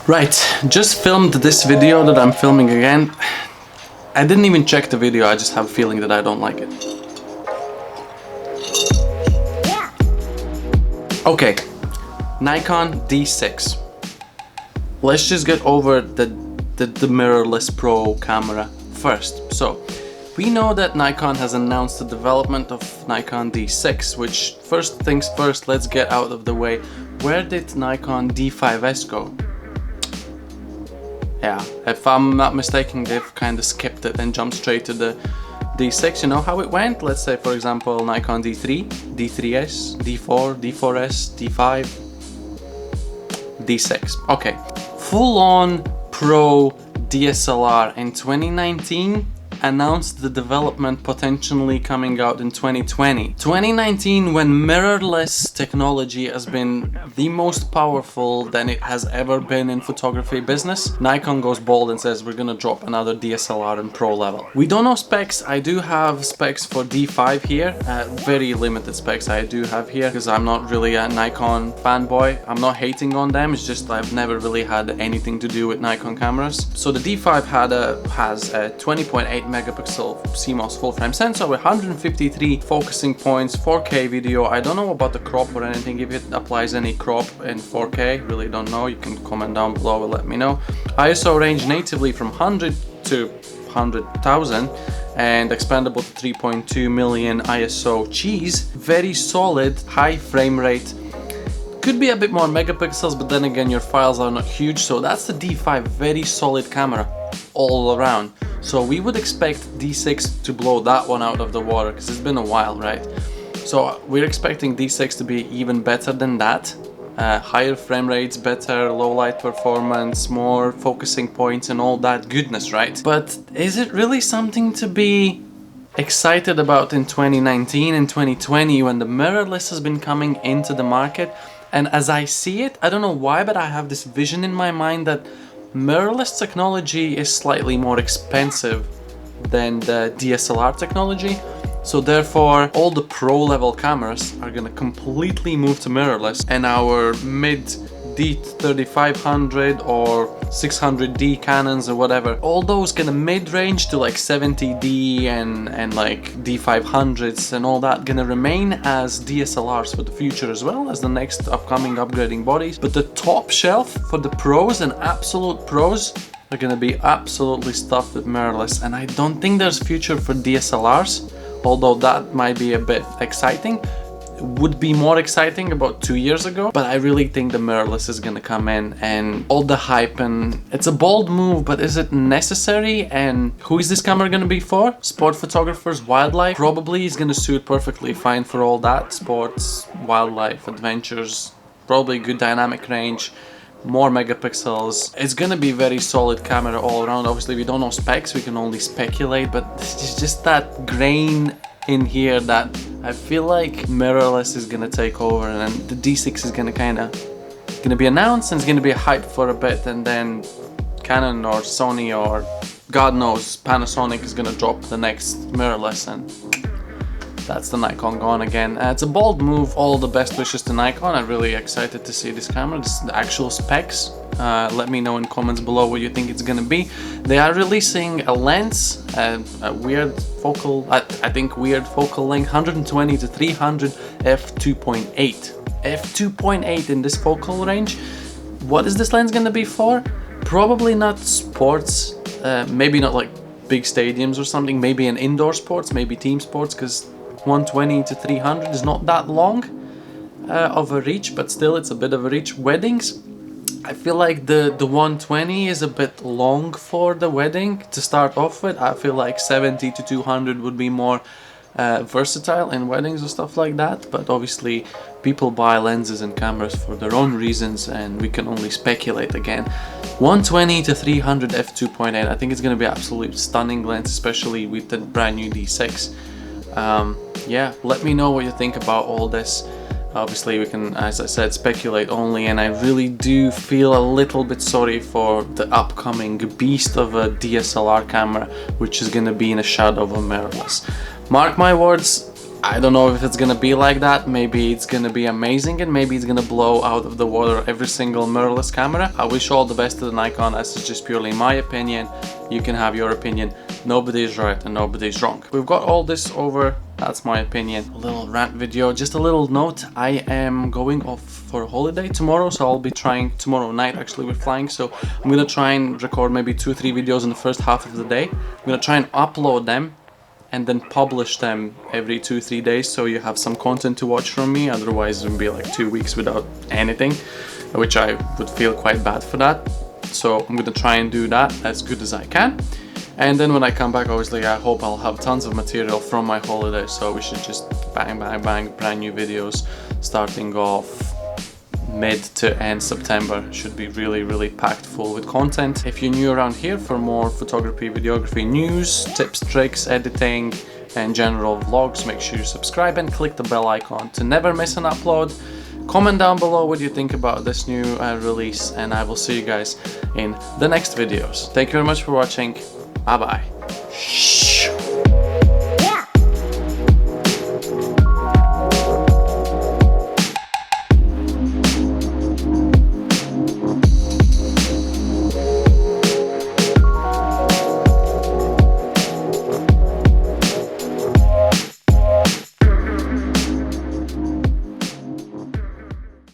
Right, just filmed this video that I'm filming again. I didn't even check the video, I just have a feeling that I don't like it. Okay, Nikon D6. Let's just get over the Mirrorless Pro camera first. So, we know that Nikon has announced the development of Nikon D6, which first things first, let's get out of the way. Where did Nikon D5S go? Yeah, if I'm not mistaken, they've kind of skipped it and jumped straight to the D6. You know how it went? Let's say, for example, Nikon D3, D3S, D4, D4S, D5, D6. Okay, full-on pro DSLR in 2019 announced the development potentially coming out in 2020. 2019, when mirrorless technology has been the most powerful than it has ever been in photography business, Nikon goes bold and says we're gonna drop another DSLR in pro level. We don't know specs. I do have specs for D5 here, very limited specs I do have here because I'm not really a Nikon fanboy. I'm not hating on them, it's just I've never really had anything to do with Nikon cameras. So the D5 has a 20.8 megapixel CMOS full frame sensor with 153 focusing points, 4K video. I don't know about the crop or anything, if it applies any crop in 4K, really don't know. You can comment down below and let me know. ISO range natively from 100 to 100,000 and expandable to 3.2 million ISO cheese. Very solid, high frame rate. Could be a bit more megapixels, but then again your files are not huge, so that's the D5, very solid camera all around. So we would expect D6 to blow that one out of the water because it's been a while, right? So we're expecting D6 to be even better than that. Higher frame rates, better low light performance, more focusing points and all that goodness, right? But is it really something to be excited about in 2019 and 2020 when the mirrorless has been coming into the market? And as I see it, I don't know why, but I have this vision in my mind that mirrorless technology is slightly more expensive than the DSLR technology. So therefore, all the pro level cameras are gonna completely move to mirrorless, and our mid D3500 or 600D Canons or whatever, all those kind of mid-range to like 70D and like D500s and all that gonna remain as DSLRs for the future as well as the next upcoming upgrading bodies. But the top shelf for the pros and absolute pros are gonna be absolutely stuffed with mirrorless, and I don't think there's future for DSLRs, although that might be a bit exciting. Would be more exciting about 2 years ago, but I really think the mirrorless is gonna come in and all the hype, and it's a bold move, but is it necessary? And who is this camera gonna be for? Sport photographers, wildlife? Probably is gonna suit perfectly fine for all that. Sports, wildlife, adventures, probably good dynamic range, more megapixels. It's gonna be very solid camera all around. Obviously we don't know specs, we can only speculate, but it's just that grain in here that I feel like mirrorless is gonna take over, and the D6 is gonna be announced and it's gonna be hyped for a bit, and then Canon or Sony or God knows Panasonic is gonna drop the next mirrorless, and that's the Nikon gone again. It's a bold move. All the best wishes to Nikon. I'm really excited to see this camera. This is the actual specs. Let me know in comments below what you think it's gonna be. They are releasing a lens, a weird focal, I think weird focal length, 120 to 300 f2.8. f2.8 in this focal range. What is this lens gonna be for? Probably not sports, maybe not like big stadiums or something, maybe in indoor sports, maybe team sports, because 120 to 300 is not that long of a reach, but still it's a bit of a reach. Weddings, I feel like the 120 is a bit long for the wedding to start off with. I feel like 70 to 200 would be more versatile in weddings or stuff like that, but obviously people buy lenses and cameras for their own reasons and we can only speculate again. 120 to 300 f2.8, I think it's going to be absolutely stunning lens, especially with the brand new D6. Yeah, let me know what you think about all this. Obviously we can, as I said, speculate only, and I really do feel a little bit sorry for the upcoming beast of a DSLR camera, which is gonna be in a shadow of a mirrorless. Mark my words, I don't know if it's gonna be like that. Maybe it's gonna be amazing and maybe it's gonna blow out of the water every single mirrorless camera. I wish all the best to the Nikon. This is just purely my opinion. You can have your opinion. Nobody is right and nobody is wrong. We've got all this over. That's my opinion. A little rant video. Just a little note. I am going off for a holiday tomorrow, so I'll be trying tomorrow night. Actually, we're flying, so I'm gonna try and record maybe 2-3 videos in the first half of the day. I'm gonna try and upload them and then publish them every 2-3 days, so you have some content to watch from me. Otherwise it would be like 2 weeks without anything, which I would feel quite bad for that. So I'm gonna try and do that as good as I can, and then when I come back, obviously I hope I'll have tons of material from my holiday, so we should just bang bang bang brand new videos starting off mid to end September. Should be really packed full with content. If you're new around here, for more photography, videography news, tips, tricks, editing and general vlogs, make sure you subscribe and click the bell icon to never miss an upload. Comment down below what you think about this new release, and I will see you guys in the next videos. Thank you very much for watching. Bye bye.